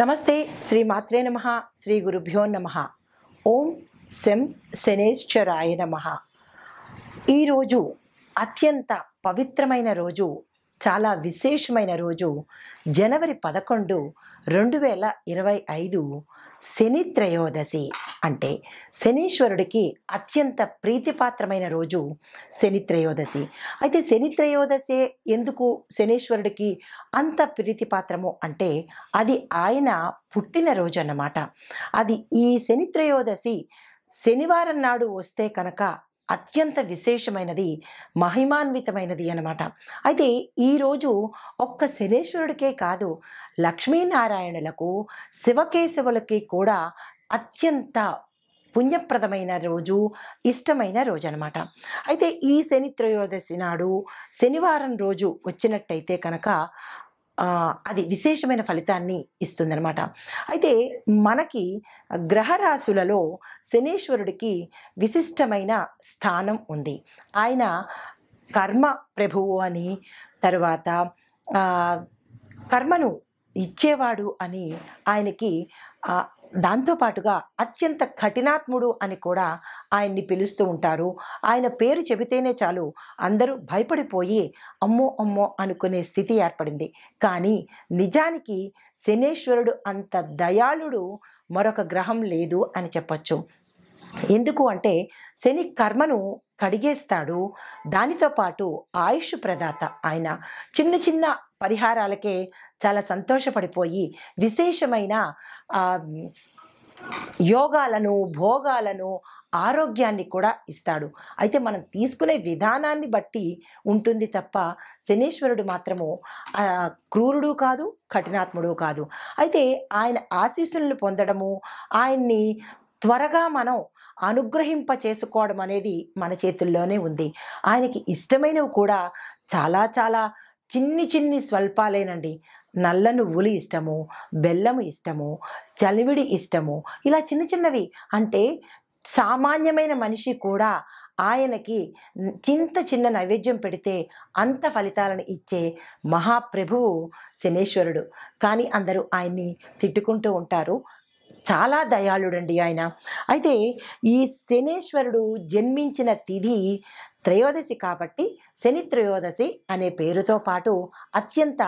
నమస్తే శ్రీ మాత్రే నమః శ్రీ గురుభ్యో నమః ఓం శం శనేశ్వరాయ నమః. ఈరోజు అత్యంత పవిత్రమైన రోజు, చాలా విశేషమైన రోజు. జనవరి 11, 2025 శని త్రయోదశి. అంటే శనీశ్వరుడికి అత్యంత ప్రీతిపాత్రమైన రోజు శని త్రయోదశి. అయితే శని త్రయోదశి ఎందుకు శనీశ్వరుడికి అంత ప్రీతిపాత్రము అంటే అది ఆయన పుట్టినరోజు అన్నమాట. అది ఈ శని త్రయోదశి శనివారం నాడు వస్తే కనుక అత్యంత విశేషమైనది, మహిమాన్వితమైనది అన్నమాట. అయితే ఈరోజు ఒక్క శనేశ్వరుడికే కాదు, లక్ష్మీనారాయణులకు, శివకేశవులకి కూడా అత్యంత పుణ్యప్రదమైన రోజు, ఇష్టమైన రోజు అనమాట. అయితే ఈ శని త్రయోదశి నాడు శనివారం రోజు వచ్చినట్టయితే కనుక అది విశేషమైన ఫలితాన్ని ఇస్తుందన్నమాట. అయితే మనకి గ్రహరాశులలో శనీశ్వరుడికి విశిష్టమైన స్థానం ఉంది. ఆయన కర్మ ప్రభువు అని, తర్వాత కర్మను ఇచ్చేవాడు అని ఆయనకి, దాంతోపాటుగా అత్యంత కఠినాత్ముడు అని కూడా ఆయన్ని పిలుస్తూ ఉంటారు. ఆయన పేరు చెబితేనే చాలు అందరూ భయపడిపోయి అమ్మో అమ్మో అనుకునే స్థితి ఏర్పడింది. కానీ నిజానికి శనేశ్వరుడు అంత దయాళుడు మరొక గ్రహం లేదు అని చెప్పచ్చు. ఎందుకు అంటే శని కర్మను కడిగేస్తాడు, దానితో పాటు ఆయుష్ ప్రదాత. ఆయన చిన్న చిన్న పరిహారాలకే చాలా సంతోషపడిపోయి విశేషమైన యోగాలను, భోగాలను, ఆరోగ్యాన్ని కూడా ఇస్తాడు. అయితే మనం తీసుకునే విధానాన్ని బట్టి ఉంటుంది తప్ప శనీశ్వరుడు మాత్రము క్రూరుడు కాదు, కఠినాత్ముడు కాదు. అయితే ఆయన ఆశీస్సులను పొందడము, ఆయన్ని త్వరగా మనం అనుగ్రహింప చేసుకోవడం అనేది మన చేతుల్లోనే ఉంది. ఆయనకి ఇష్టమైనవి కూడా చాలా చాలా చిన్ని చిన్ని స్వల్పాలేనండి. నల్ల నువ్వులు ఇష్టము, బెల్లము ఇష్టము, చలివిడి ఇష్టము, ఇలా చిన్న చిన్నవి. అంటే సామాన్యమైన మనిషి కూడా ఆయనకి చిన్న నైవేద్యం పెడితే అంత ఫలితాలను ఇచ్చే మహాప్రభువు శనీశ్వరుడు. కానీ అందరూ ఆయన్ని తిట్టుకుంటూ ఉంటారు. చాలా దయాళుడండి ఆయన. అయితే ఈ శనీశ్వరుడు జన్మించిన తిథి త్రయోదశి కాబట్టి శని త్రయోదశి అనే పేరుతో పాటు అత్యంత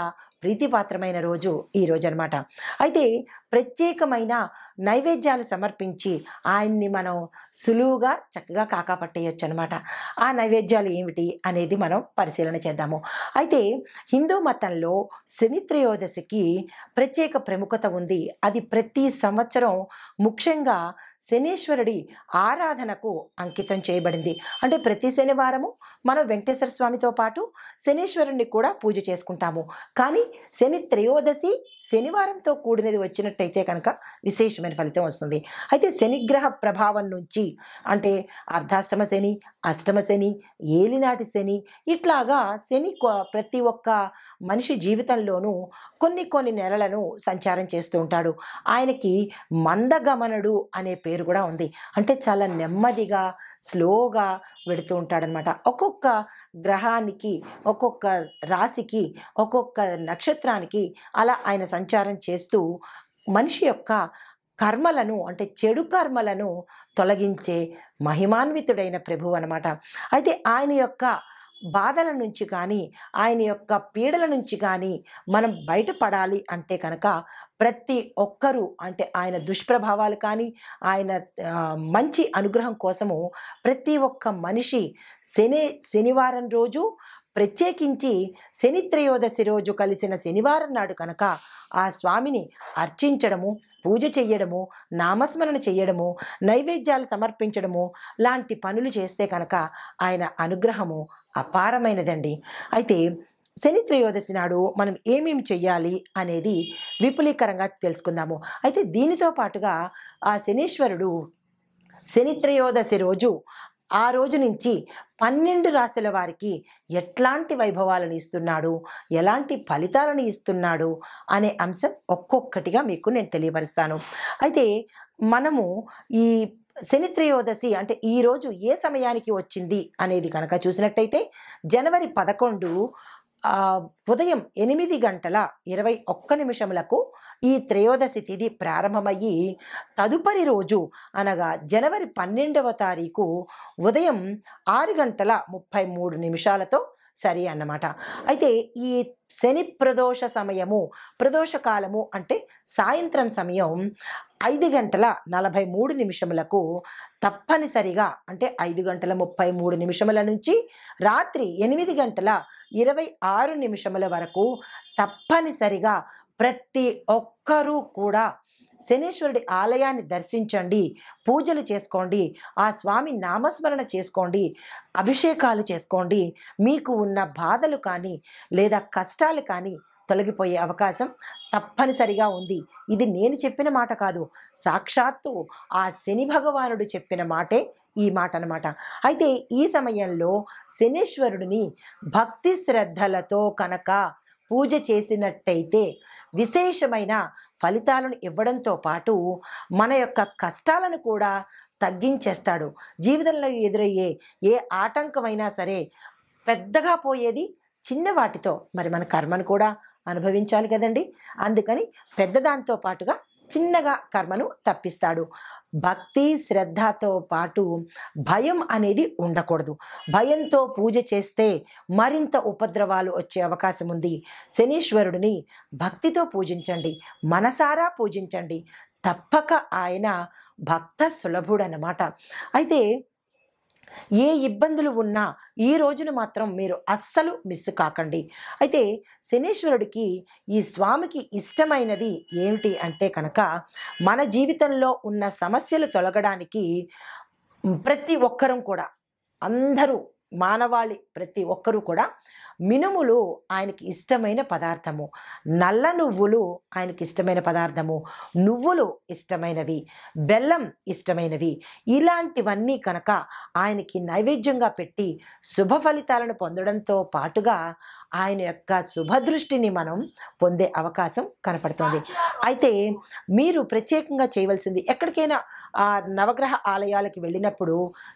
ప్రీతిపాత్రమైన రోజు ఈ రోజు అనమాట. అయితే ప్రత్యేకమైన నైవేద్యాలు సమర్పించి ఆయన్ని మనం సులువుగా చక్కగా కాకాపట్టేయచ్చు అనమాట. ఆ నైవేద్యాలు ఏమిటి అనేది మనం పరిశీలన చేద్దాము. అయితే హిందూ మతంలో శని త్రయోదశికి ప్రత్యేక ప్రముఖత ఉంది. అది ప్రతి సంవత్సరం ముఖ్యంగా శనీశ్వరుడి ఆరాధనకు అంకితం చేయబడింది. అంటే ప్రతి శనివారము మనం వెంకటేశ్వర స్వామితో పాటు శనీశ్వరుణ్ణి కూడా పూజ చేసుకుంటాము. కానీ శని త్రయోదశి శనివారంతో కూడినది వచ్చినట్టయితే కనుక విశేషమైన ఫలితం వస్తుంది. అయితే శనిగ్రహ ప్రభావం నుంచి, అంటే అర్ధాష్టమ శని, అష్టమ శని, ఏలినాటి శని, ఇట్లాగా శని ప్రతి ఒక్క మనిషి జీవితంలోనూ కొన్ని నెలలను సంచారం చేస్తూ ఉంటాడు. ఆయనకి మందగమనుడు అనే పేరు కూడా ఉంది. అంటే చాలా నెమ్మదిగా, స్లోగా వెడుతూ ఉంటాడనమాట. ఒక్కొక్క గ్రహానికి, ఒక్కొక్క రాశికి, ఒక్కొక్క నక్షత్రానికి అలా ఆయన సంచారం చేస్తూ మనిషి యొక్క కర్మలను, అంటే చెడు కర్మలను తొలగించే మహిమాన్వితుడైన ప్రభువు అనమాట. అయితే ఆయన యొక్క బాధల నుంచి కానీ, ఆయన యొక్క పీడల నుంచి కానీ మనం బయటపడాలి అంటే కనుక ప్రతి ఒక్కరూ, అంటే ఆయన దుష్ప్రభావాలు కానీ, ఆయన మంచి అనుగ్రహం కోసము ప్రతి ఒక్క మనిషి శనివారం రోజు, ప్రత్యేకించి శని త్రయోదశి రోజు కలిసిన శనివారం నాడు కనుక ఆ స్వామిని అర్చించడము, పూజ చెయ్యడము, నామస్మరణ చెయ్యడము, నైవేద్యాలు సమర్పించడము లాంటి పనులు చేస్తే కనుక ఆయన అనుగ్రహము అపారమైనదండి. అయితే శని త్రయోదశి నాడు మనం ఏమేమి చెయ్యాలి అనేది విపులీకరంగా తెలుసుకుందాము. అయితే దీనితో పాటుగా ఆ శనీశ్వరుడు శని త్రయోదశి రోజు, ఆ రోజు నుంచి 12 రాశుల వారికి ఎట్లాంటి వైభవాలను ఇస్తున్నాడు, ఎలాంటి ఫలితాలను ఇస్తున్నాడు అనే అంశం ఒక్కొక్కటిగా మీకు నేను తెలియపరుస్తాను. అయితే మనము ఈ శని త్రయోదశి అంటే ఈరోజు ఏ సమయానికి వచ్చింది అనేది కనుక చూసినట్టయితే జనవరి 11, ఉదయం 8:21 ఈ త్రయోదశి తిథి ప్రారంభమయ్యి తదుపరి రోజు అనగా జనవరి 12వ తారీఖు ఉదయం 6:33 సరి అన్నమాట. అయితే ఈ శని ప్రదోష సమయము, ప్రదోష కాలము అంటే సాయంత్రం సమయం 5:43 తప్పనిసరిగా, అంటే 5:33 నుంచి రాత్రి 8:26 వరకు తప్పనిసరిగా ప్రతి ఒక్కరూ కూడా శనీశ్వరుడి ఆలయాన్ని దర్శించండి, పూజలు చేసుకోండి, ఆ స్వామి నామస్మరణ చేసుకోండి, అభిషేకాలు చేసుకోండి. మీకు ఉన్న బాధలు కానీ లేదా కష్టాలు కానీ తొలగిపోయే అవకాశం తప్పనిసరిగా ఉంది. ఇది నేను చెప్పిన మాట కాదు, సాక్షాత్తు ఆ శని భగవానుడు చెప్పిన మాటే ఈ మాట అన్నమాట. అయితే ఈ సమయంలో శనీశ్వరుడిని భక్తి శ్రద్ధలతో కనుక పూజ చేసినట్టయితే విశేషమైన ఫలితాలను ఇవ్వడంతో పాటు మన యొక్క కష్టాలను కూడా తగ్గించేస్తాడు. జీవితంలో ఎదురయ్యే ఏ ఆటంకమైనా సరే పెద్దగా పోయేది చిన్న వాటితో. మరి మన కర్మను కూడా అనుభవించాలి కదండి. అందుకని పెద్దదాంతో పాటుగా చిన్నగా కర్మను తప్పిస్తాడు. భక్తి శ్రద్ధతో పాటు భయం అనేది ఉండకూడదు. భయంతో పూజ చేస్తే మరింత ఉపద్రవాలు వచ్చే అవకాశం ఉంది. శనీశ్వరుడిని భక్తితో పూజించండి, మనసారా పూజించండి. తప్పక ఆయన భక్త సులభుడన్నమాట. అయితే ఏ ఇబ్బందులు ఉన్నా ఈ రోజును మాత్రం మీరు అస్సలు మిస్ కాకండి. అయితే శనీశ్వరుడికి, ఈ స్వామికి ఇష్టమైనది ఏమిటి అంటే కనుక మన జీవితంలో ఉన్న సమస్యలు తొలగడానికి ప్రతి ఒక్కరం కూడా, అందరూ మానవాళి ప్రతి ఒక్కరూ కూడా మినుములు ఆయనకి ఇష్టమైన పదార్థము, నల్ల నువ్వులు ఆయనకి ఇష్టమైన పదార్థము, నువ్వులు ఇష్టమైనవి, బెల్లం ఇష్టమైనవి, ఇలాంటివన్నీ కనుక ఆయనకి నైవేద్యంగా పెట్టి శుభ ఫలితాలను పొందడంతో పాటుగా ఆయన యొక్క శుభదృష్టిని మనం పొందే అవకాశం కనపడుతుంది. అయితే మీరు ప్రత్యేకంగా చేయవలసింది, ఎక్కడికైనా నవగ్రహ ఆలయాలకు వెళ్ళినప్పుడు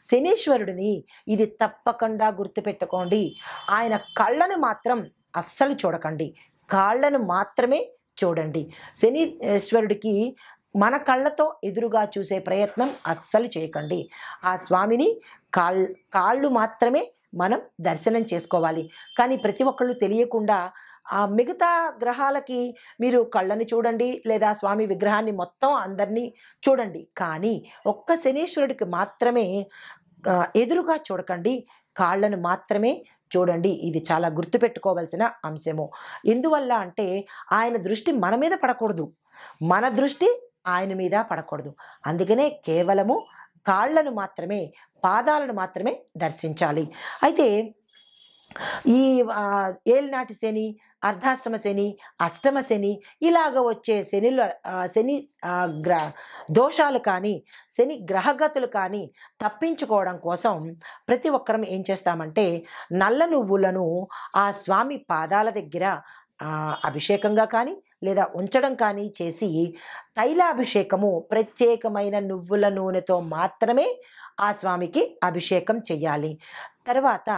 శనీశ్వరుడిని ఇది తప్పకుండా గుర్తుపెట్టుకోండి, ఆయన కళ్ళను మాత్రం అస్సలు చూడకండి, కాళ్ళను మాత్రమే చూడండి. శనీశ్వరుడికి మన కళ్ళతో ఎదురుగా చూసే ప్రయత్నం అస్సలు చేయకండి. ఆ స్వామిని కాళ్ళు మాత్రమే మనం దర్శనం చేసుకోవాలి. కానీ ప్రతి ఒక్కళ్ళు తెలియకుండా ఆ మిగతా గ్రహాలకి మీరు కళ్ళని చూడండి, లేదా స్వామి విగ్రహాన్ని మొత్తం అందరినీ చూడండి, కానీ ఒక్క శనీశ్వరుడికి మాత్రమే ఎదురుగా చూడకండి, కాళ్ళను మాత్రమే చూడండి. ఇది చాలా గుర్తుపెట్టుకోవాల్సిన అంశము. ఎందువల్ల అంటే ఆయన దృష్టి మన మీద పడకూడదు, మన దృష్టి ఆయన మీద పడకూడదు. అందుకనే కేవలము కాళ్ళను మాత్రమే, పాదాలను మాత్రమే దర్శించాలి. అయితే ఈ ఏలినాటి శని, అర్ధాష్టమ శని, అష్టమ శని, ఇలాగ వచ్చే శని దోషాలు కానీ, శని గ్రహగతులు కానీ తప్పించుకోవడం కోసం ప్రతి ఒక్కరం ఏం చేస్తామంటే నల్ల నువ్వులను ఆ స్వామి పాదాల దగ్గర అభిషేకంగా కానీ లేదా ఉంచడం కానీ చేసి, తైలాభిషేకము ప్రత్యేకమైన నువ్వుల నూనెతో మాత్రమే ఆ స్వామికి అభిషేకం చెయ్యాలి. తర్వాత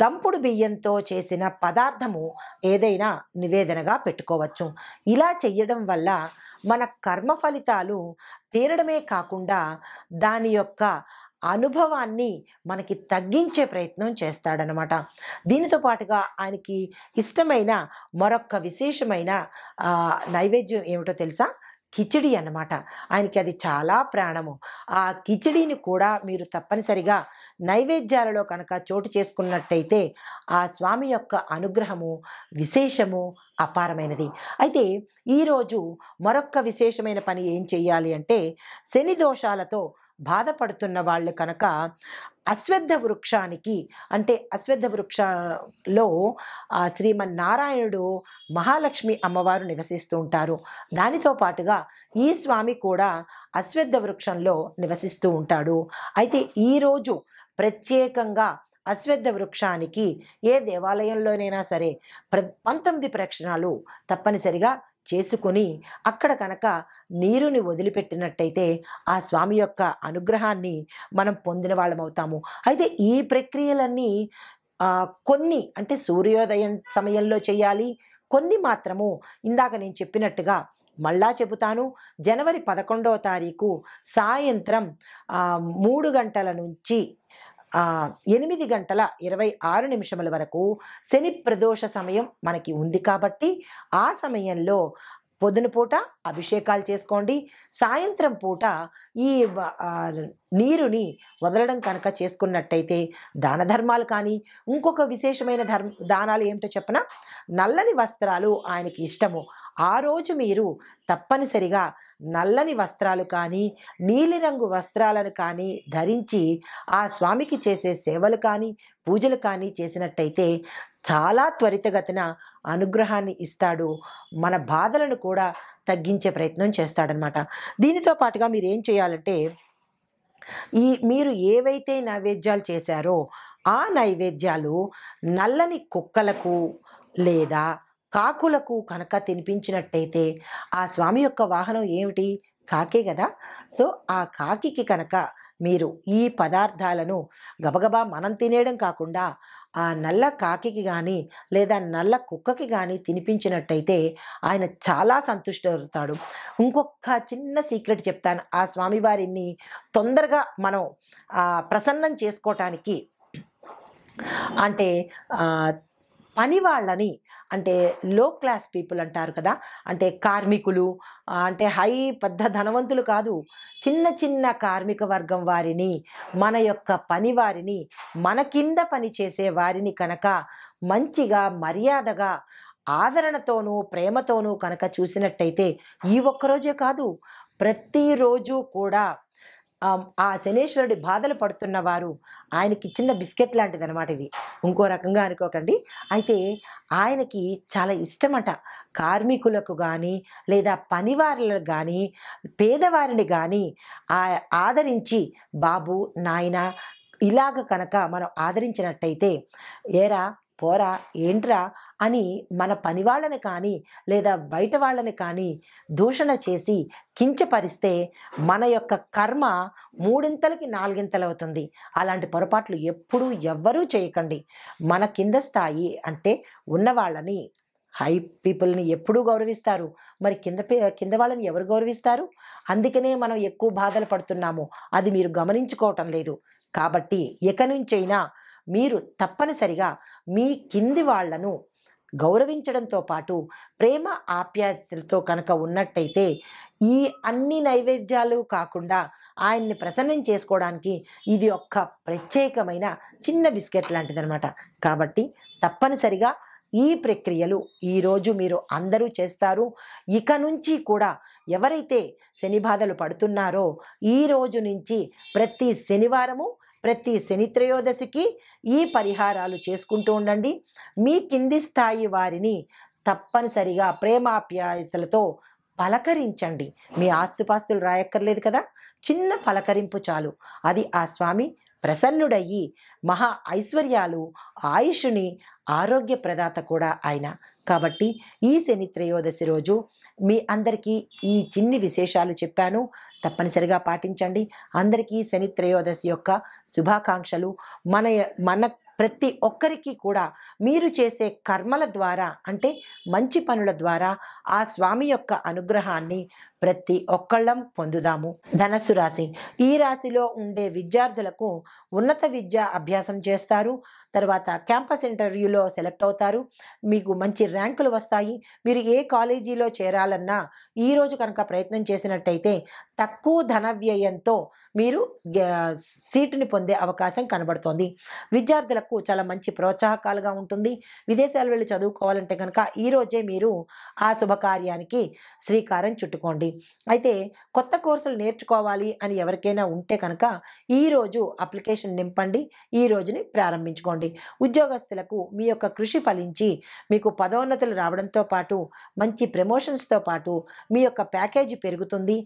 దంపుడు బియ్యంతో చేసిన పదార్థము ఏదైనా నివేదనగా పెట్టుకోవచ్చు. ఇలా చెయ్యడం వల్ల మన కర్మ ఫలితాలు తీరడమే కాకుండా దాని యొక్క అనుభవాన్ని మనకి తగ్గించే ప్రయత్నం చేస్తాడనమాట. దీనితో పాటుగా ఆయనకి ఇష్టమైన మరొక విశేషమైన నైవేద్యం ఏమిటో తెలుసా? కిచిడి అన్నమాట. ఆయనకి అది చాలా ప్రాణము. ఆ కిచిడిని కూడా మీరు తప్పనిసరిగా నైవేద్యాలలో కనుక చోటు చేసుకున్నట్టయితే ఆ స్వామి యొక్క అనుగ్రహము విశేషము అపారమైనది. అయితే ఈరోజు మరొక విశేషమైన పని ఏం చెయ్యాలి అంటే, శని దోషాలతో బాధపడుతున్న వాళ్ళు కనుక అశ్వత్థ వృక్షానికి, అంటే అశ్వత్థ వృక్షంలో శ్రీమన్నారాయణుడు, మహాలక్ష్మి అమ్మవారు నివసిస్తూ ఉంటారు. దానితో పాటుగా ఈ స్వామి కూడా అశ్వత్థ వృక్షంలో నివసిస్తూ ఉంటాడు. అయితే ఈరోజు ప్రత్యేకంగా అశ్వత్థ వృక్షానికి ఏ దేవాలయంలోనైనా సరే 19 ప్రదక్షిణాలు తప్పనిసరిగా చేసుకుని అక్కడ కనుక నీరుని వదిలిపెట్టినట్టయితే ఆ స్వామి యొక్క అనుగ్రహాన్ని మనం పొందిన వాళ్ళం అవుతాము. అయితే ఈ ప్రక్రియలన్నీ కొన్ని అంటే సూర్యోదయం సమయంలో చేయాలి. కొన్ని మాత్రము ఇందాక నేను చెప్పినట్టుగా మళ్ళా చెబుతాను. జనవరి 11వ తారీఖు సాయంత్రం 3 గంటల నుంచి 8:26 వరకు శని ప్రదోష సమయం మనకి ఉంది కాబట్టి, ఆ సమయంలో పొద్దున పూట అభిషేకాలు చేసుకోండి. సాయంత్రం పూట ఈ నీరుని వదలడం కనుక చేసుకున్నట్టయితే దాన ధర్మాలు కానీ, ఇంకొక విశేషమైన దానాలు ఏమిటో చెప్పనా? నల్లని వస్త్రాలు ఆయనకి ఇష్టము. ఆ రోజు మీరు తప్పనిసరిగా నల్లని వస్త్రాలు కానీ, నీలిరంగు వస్త్రాలను కానీ ధరించి ఆ స్వామికి చేసే సేవలు కానీ, పూజలు కానీ చేసినట్టయితే చాలా త్వరితగతిన అనుగ్రహాన్ని ఇస్తాడు. మన బాధలను కూడా తగ్గించే ప్రయత్నం చేస్తాడనమాట. దీనితో పాటుగా మీరు ఏం చేయాలంటే, మీరు ఏవైతే నైవేద్యాలు చేశారో ఆ నైవేద్యాలు నల్లని కుక్కలకు లేదా కాకులకు కనుక తినిపించినట్టయితే, ఆ స్వామి యొక్క వాహనం ఏమిటి? కాకే కదా! సో, ఆ కాకికి కనుక మీరు ఈ పదార్థాలను గబగబా మనం తినేయడం కాకుండా, ఆ నల్ల కాకికి గానీ, లేదా నల్ల కుక్కకి గానీ తినిపించినట్టయితే ఆయన చాలా సంతుష్టవుతాడు. ఇంకొక చిన్న సీక్రెట్ చెప్తాను. ఆ స్వామివారిని తొందరగా మనం ప్రసన్నం చేసుకోవటానికి అంటే పని వాళ్ళని, అంటే లో క్లాస్ పీపుల్ అంటారు కదా, అంటే కార్మికులు, అంటే పెద్ద ధనవంతులు కాదు, చిన్న చిన్న కార్మిక వర్గం వారిని, మన యొక్క పని వారిని, మన కింద పని చేసే వారిని కనుక మంచిగా మర్యాదగా ఆదరణతోనూ ప్రేమతోనూ కనుక చూసినట్టయితే, ఈ ఒక్కరోజే కాదు ప్రతిరోజు కూడా ఆ శనేశ్వరుడి బాధలు పడుతున్న వారు, ఆయనకి చిన్న బిస్కెట్ లాంటిదనమాట ఇది, ఇంకో రకంగా అనుకోకండి. అయితే ఆయనకి చాలా ఇష్టమట కార్మికులకు కానీ, లేదా పనివారులకు కానీ, పేదవారిని కానీ ఆదరించి, బాబు నాయన ఇలాగ కనుక మనం ఆదరించినట్టయితే, ఏరా పోరా ఏంట్రా అని మన పని వాళ్ళని కానీ, లేదా బయట వాళ్ళని కానీ దూషణ చేసి కించపరిస్తే మన యొక్క కర్మ మూడింతలకి నాలుగింతలవుతుంది. అలాంటి పొరపాట్లు ఎప్పుడూ ఎవ్వరూ చేయకండి. మన కింద స్థాయి అంటే ఉన్నవాళ్ళని, హై పీపుల్ని ఎప్పుడూ గౌరవిస్తారు. మరి కింద వాళ్ళని ఎవరు గౌరవిస్తారు? అందుకనే మనం ఎక్కువ బాధలు పడుతున్నాము. అది మీరు గమనించుకోవటం లేదు. కాబట్టి ఇక నుంచైనా మీరు తప్పనిసరిగా మీ కింది వాళ్లను గౌరవించడంతో పాటు ప్రేమ ఆప్యాయతలతో కనుక ఉన్నట్టయితే, ఈ అన్ని నైవేద్యాలు కాకుండా ఆయన్ని ప్రసన్నం చేసుకోవడానికి ఇది ఒక్క ప్రత్యేకమైన చిన్న బిస్కెట్ లాంటిదనమాట. కాబట్టి తప్పనిసరిగా ఈ ప్రక్రియలు ఈరోజు మీరు అందరూ చేస్తారు. ఇక నుంచి కూడా ఎవరైతే శని బాధలు పడుతున్నారో, ఈ రోజు నుంచి ప్రతి శనివారము, ప్రతి శని త్రయోదశికి ఈ పరిహారాలు చేసుకుంటూ ఉండండి. మీ కింది స్థాయి వారిని తప్పనిసరిగా ప్రేమాప్యాయతలతో పలకరించండి. మీ ఆస్తుపాస్తులు రాయక్కర్లేదు కదా, చిన్న పలకరింపు చాలు. అది ఆ స్వామి ప్రసన్నుడయ్యి మహా ఐశ్వర్యాలు, ఆయుషుని, ఆరోగ్య ప్రదాత కూడా ఆయన. కాబట్టి ఈ శని త్రయోదశి రోజు మీ అందరికీ ఈ చిన్ని విశేషాలు చెప్పాను. తప్పనిసరిగా పాటించండి. అందరికీ శని త్రయోదశి యొక్క శుభాకాంక్షలు. మన ప్రతి ఒక్కరికి కూడా మీరు చేసే కర్మల ద్వారా, అంటే మంచి పనుల ద్వారా ఆ స్వామి యొక్క అనుగ్రహాన్ని ప్రతి ఒక్కళ్ళం పొందుదాము. ధనస్సు రాశి. ఈ రాశిలో ఉండే విద్యార్థులకు ఉన్నత విద్య అభ్యాసం చేస్తారు. తర్వాత క్యాంపస్ ఇంటర్వ్యూలో సెలెక్ట్ అవుతారు. మీకు మంచి ర్యాంకులు వస్తాయి. మీరు ఏ కాలేజీలో చేరాలన్నా ఈరోజు కనుక ప్రయత్నం చేసినట్టయితే తక్కువ ధన వ్యయంతో మీరు సీటుని పొందే అవకాశం కనబడుతోంది. విద్యార్థులకు చాలా మంచి ప్రోత్సాహకాలుగా ఉంటుంది. విదేశాలు వెళ్ళి చదువుకోవాలంటే కనుక ఈరోజే మీరు ఆ శుభకార్యానికి శ్రీకారం చుట్టుకోండి. అయితే కొత్త కోర్సులు నేర్చుకోవాలి అని ఎవరికైనా ఉంటే కనుక ఈరోజు అప్లికేషన్ నింపండి. ఈ రోజుని ప్రారంభించుకోండి. ఉద్యోగస్తులకు మీ యొక్క కృషి ఫలించి మీకు పదోన్నతులు రావడంతో పాటు మంచి ప్రమోషన్స్తో పాటు మీ యొక్క ప్యాకేజీ పెరుగుతుంది.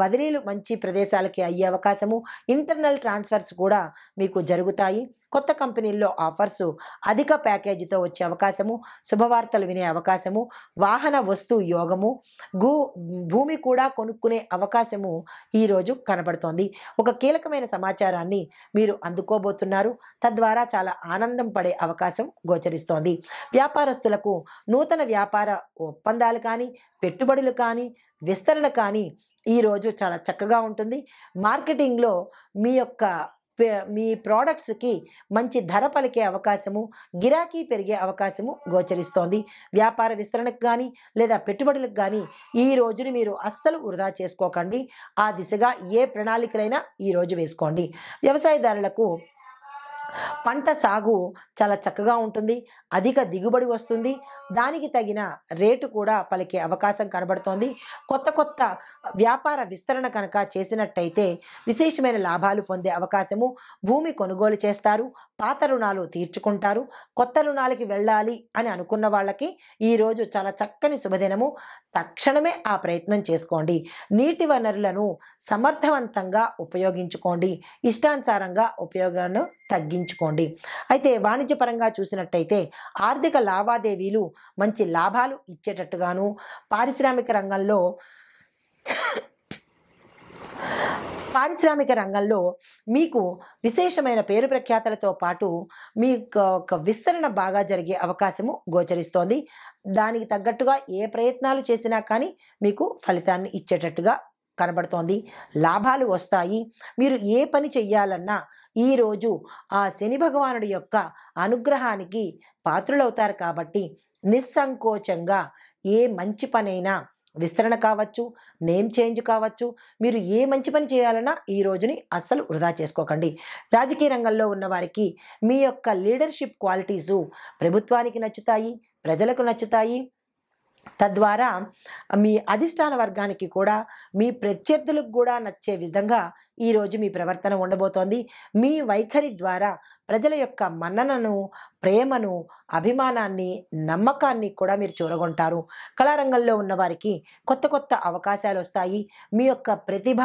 బదిలీలు మంచి ప్రదేశాలకి అయ్యే అవకాశము, ఇంటర్నల్ ట్రాన్స్ఫర్స్ కూడా మీకు జరుగుతాయి. కొత్త కంపెనీల్లో ఆఫర్సు, అధిక ప్యాకేజీతో వచ్చే అవకాశము, శుభవార్తలు వినే అవకాశము, వాహన వస్తు యోగము, భూ భూమి కూడా కొనుక్కునే అవకాశము ఈరోజు కనబడుతోంది. ఒక కీలకమైన సమాచారాన్ని మీరు అందుకోబోతున్నారు. తద్వారా చాలా ఆనందం పడే అవకాశం గోచరిస్తోంది. వ్యాపారస్తులకు నూతన వ్యాపార ఒప్పందాలు కానీ, పెట్టుబడులు కానీ, విస్తరణ కానీ ఈరోజు చాలా చక్కగా ఉంటుంది. మార్కెటింగ్లో మీ యొక్క మీ ప్రోడక్ట్స్కి మంచి ధర పలికే అవకాశము, గిరాకీ పెరిగే అవకాశము గోచరిస్తోంది. వ్యాపార విస్తరణకు కానీ లేదా పెట్టుబడులకు కానీ ఈ రోజుని మీరు అస్సలు వృధా చేసుకోకండి. ఆ దిశగా ఏ ప్రణాళికలైనా ఈరోజు వేసుకోండి. వ్యవసాయదారులకు పంట సాగు చాలా చక్కగా ఉంటుంది. అధిక దిగుబడి వస్తుంది. దానికి తగిన రేటు కూడా పలికే అవకాశం కనబడుతోంది. కొత్త వ్యాపార విస్తరణ కనుక చేసినట్టయితే విశేషమైన లాభాలు పొందే అవకాశము. భూమి కొనుగోలు చేస్తారు. పాత రుణాలు తీర్చుకుంటారు. కొత్త రుణాలకి వెళ్ళాలి అని అనుకున్న వాళ్ళకి ఈరోజు చాలా చక్కని శుభదినము. తక్షణమే ఆ ప్రయత్నం చేసుకోండి. నీటి వనరులను సమర్థవంతంగా ఉపయోగించుకోండి. ఇష్టానుసారంగా ఉపయోగాన్ని తగ్గించుకోండి. అయితే వాణిజ్యపరంగా చూసినట్టయితే ఆర్థిక లావాదేవీలు మంచి లాభాలు ఇచ్చేటట్టుగాను, పారిశ్రామిక రంగంలో మీకు విశేషమైన పేరు ప్రఖ్యాతలతో పాటు మీ ఒక విస్తరణ బాగా జరిగే అవకాశము గోచరిస్తోంది. దానికి తగ్గట్టుగా ఏ ప్రయత్నాలు చేసినా కానీ మీకు ఫలితాన్ని ఇచ్చేటట్టుగా కనబడుతోంది. లాభాలు వస్తాయి. మీరు ఏ పని చెయ్యాలన్నా ఈరోజు ఆ శని భగవానుడి యొక్క అనుగ్రహానికి పాత్రులవుతారు కాబట్టి నిస్సంకోచంగా ఏ మంచి పనైనా, విస్తరణ కావచ్చు, నేమ్ చేంజ్ కావచ్చు, మీరు ఏ మంచి పని చేయాలన్నా ఈ రోజుని అస్సలు వృధా చేసుకోకండి. రాజకీయ రంగంలో ఉన్న వారికి మీ యొక్క లీడర్షిప్ క్వాలిటీసు ప్రభుత్వానికి నచ్చుతాయి, ప్రజలకు నచ్చుతాయి. తద్వారా మీ అధిష్టాన వర్గానికి కూడా, మీ ప్రత్యర్థులకు కూడా నచ్చే విధంగా ఈరోజు మీ ప్రవర్తన ఉండబోతోంది. మీ వైఖరి ద్వారా ప్రజల యొక్క మన్ననను, ప్రేమను, అభిమానాన్ని, నమ్మకాన్ని కూడా మీరు చూరగొంటారు. కళారంగంలో ఉన్నవారికి కొత్త అవకాశాలు వస్తాయి. మీ యొక్క ప్రతిభ,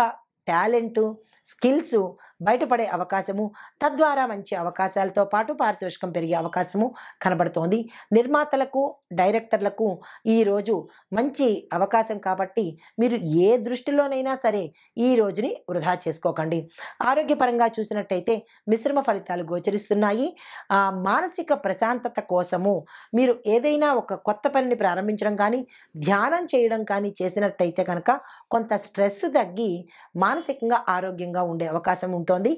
టాలెంటు, స్కిల్స్ బయటపడే అవకాశము, తద్వారా మంచి అవకాశాలతో పాటు పారితోషికం పెరిగే అవకాశము కనబడుతోంది. నిర్మాతలకు, డైరెక్టర్లకు ఈరోజు మంచి అవకాశం కాబట్టి మీరు ఏ దృష్టిలోనైనా సరే ఈ రోజుని వృధా చేసుకోకండి. ఆరోగ్యపరంగా చూసినట్టయితే మిశ్రమ ఫలితాలు గోచరిస్తున్నాయి. మానసిక ప్రశాంతత కోసము మీరు ఏదైనా ఒక కొత్త పనిని ప్రారంభించడం కానీ, ధ్యానం చేయడం కానీ చేసినట్టయితే కనుక కొంత స్ట్రెస్ తగ్గి మానసికంగా ఆరోగ్యంగా ఉండే అవకాశం ఉంటుంది.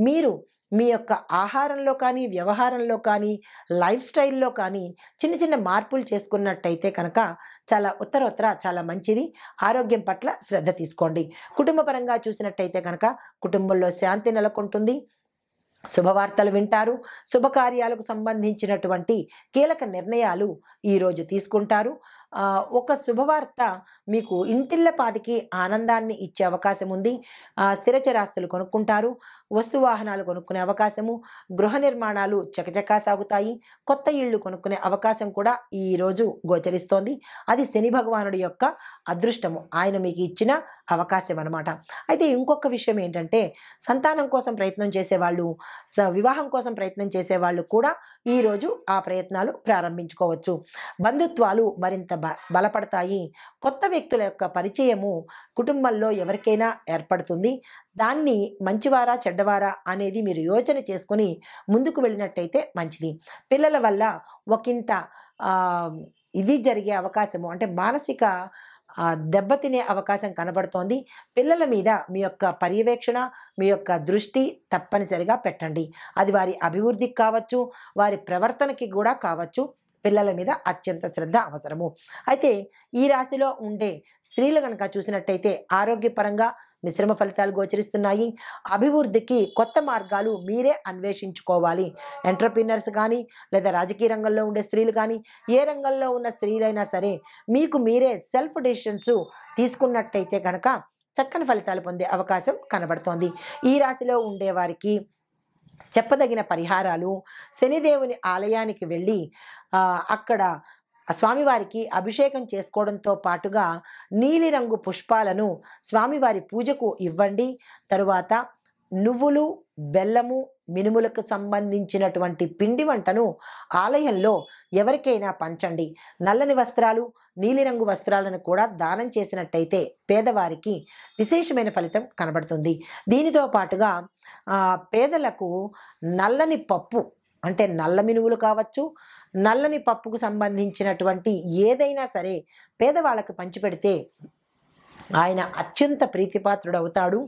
మీరు మీ యొక్క ఆహారంలో కానీ, వ్యవహారంలో కానీ, లైఫ్ స్టైల్లో కానీ చిన్న మార్పులు చేసుకున్నట్టయితే కనుక చాలా ఉత్తరోత్తర చాలా మంచిది. ఆరోగ్యం పట్ల శ్రద్ధ తీసుకోండి. కుటుంబపరంగా చూసినట్టయితే కనుక కుటుంబంలో శాంతి నెలకొంటుంది. శుభవార్తలు వింటారు. శుభకార్యాలకు సంబంధించినటువంటి కీలక నిర్ణయాలు ఈరోజు తీసుకుంటారు. ఒక శుభవార్త మీకు ఇంటిల్లపాదికి ఆనందాన్ని ఇచ్చే అవకాశం ఉంది. స్థిరచరాస్తులు కొనుక్కుంటారు. వస్తువాహనాలు కొనుక్కునే అవకాశము, గృహ నిర్మాణాలు చకచకా సాగుతాయి. కొత్త ఇళ్ళు కొనుక్కునే అవకాశం కూడా ఈరోజు గోచరిస్తోంది. అది శని భగవానుడి యొక్క అదృష్టము, ఆయన మీకు ఇచ్చిన అవకాశం అన్నమాట. అయితే ఇంకొక విషయం ఏంటంటే, సంతానం కోసం ప్రయత్నం చేసేవాళ్ళు, వివాహం కోసం ప్రయత్నం చేసేవాళ్ళు కూడా ఈరోజు ఆ ప్రయత్నాలు ప్రారంభించుకోవచ్చు. బంధుత్వాలు మరింత బలపడతాయి. కొత్త వ్యక్తుల యొక్క పరిచయము కుటుంబంలో ఎవరికైనా ఏర్పడుతుంది. దాన్ని మంచివారా చెడ్డవారా అనేది మీరు యోచన చేసుకొని ముందుకు వెళ్ళినట్టయితే మంచిది. పిల్లల వల్ల ఒకంత ఇది జరిగే అవకాశము, అంటే మానసిక దెబ్బతినే అవకాశం కనబడుతోంది. పిల్లల మీద మీ యొక్క పర్యవేక్షణ, మీ యొక్క దృష్టి తప్పనిసరిగా పెట్టండి. అది వారి అభివృద్ధికి కావచ్చు, వారి ప్రవర్తనకి కూడా కావచ్చు. పిల్లల మీద అత్యంత శ్రద్ధ అవసరము. అయితే ఈ రాశిలో ఉండే స్త్రీలు కనుక చూసినట్టయితే ఆరోగ్యపరంగా మిశ్రమ ఫలితాలు గోచరిస్తున్నాయి. అభివృద్ధికి కొత్త మార్గాలు మీరే అన్వేషించుకోవాలి. ఎంటర్‌ప్రెన్యూర్స్ కానీ, లేదా రాజకీయ రంగంలో ఉండే స్త్రీలు కానీ, ఏ రంగంలో ఉన్న స్త్రీలైనా సరే మీకు మీరే సెల్ఫ్ డెసిషన్స్ తీసుకున్నట్టయితే కనుక చక్కని ఫలితాలు పొందే అవకాశం కనబడుతోంది. ఈ రాశిలో ఉండేవారికి చెప్పదగిన పరిహారాలు, శనిదేవుని ఆలయానికి వెళ్ళి అక్కడ స్వామివారికి అభిషేకం చేసుకోవడంతో పాటుగా నీలిరంగు పుష్పాలను స్వామివారి పూజకు ఇవ్వండి. తరువాత నువ్వులు, బెల్లము, మినుములకు సంబంధించినటువంటి పిండి వంటను ఆలయంలో ఎవరికైనా పంచండి. నల్లని వస్త్రాలు, నీలిరంగు వస్త్రాలను కూడా దానం చేసినట్టయితే పేదవారికి విశేషమైన ఫలితం కనబడుతుంది. దీనితో పాటుగా పేదలకు నల్లని పప్పు అంటే నల్ల మినువులు కావచ్చు, నల్లని పప్పుకు సంబంధించినటువంటి ఏదైనా సరే పేదవాళ్ళకు పంచిపెడితే ఆయన అత్యంత ప్రీతిపాత్రుడవుతాడు.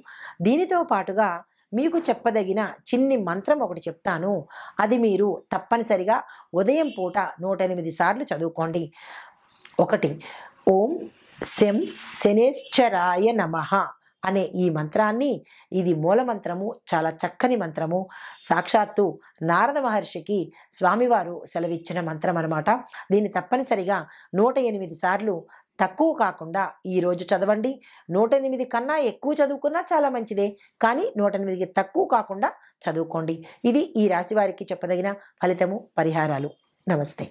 దీనితో పాటుగా మీకు చెప్పదగిన చిన్ని మంత్రం ఒకటి చెప్తాను. అది మీరు తప్పనిసరిగా ఉదయం పూట 108 సార్లు చదువుకోండి. 1 ఓం శం శనేశ్చరాయ నమః అనే ఈ మంత్రాన్ని, ఇది మూలమంత్రము, చాలా చక్కని మంత్రము. సాక్షాత్తు నారద మహర్షికి స్వామివారు సెలవిచ్చిన మంత్రం అనమాట. దీన్ని తప్పనిసరిగా 108 సార్లు తక్కువ కాకుండా ఈరోజు చదవండి. 108 కన్నా ఎక్కువ చదువుకున్నా చాలా మంచిదే, కానీ 108కి తక్కువ కాకుండా చదువుకోండి. ఇది ఈ రాశి వారికి చెప్పదగిన ఫలితము, పరిహారాలు. నమస్తే.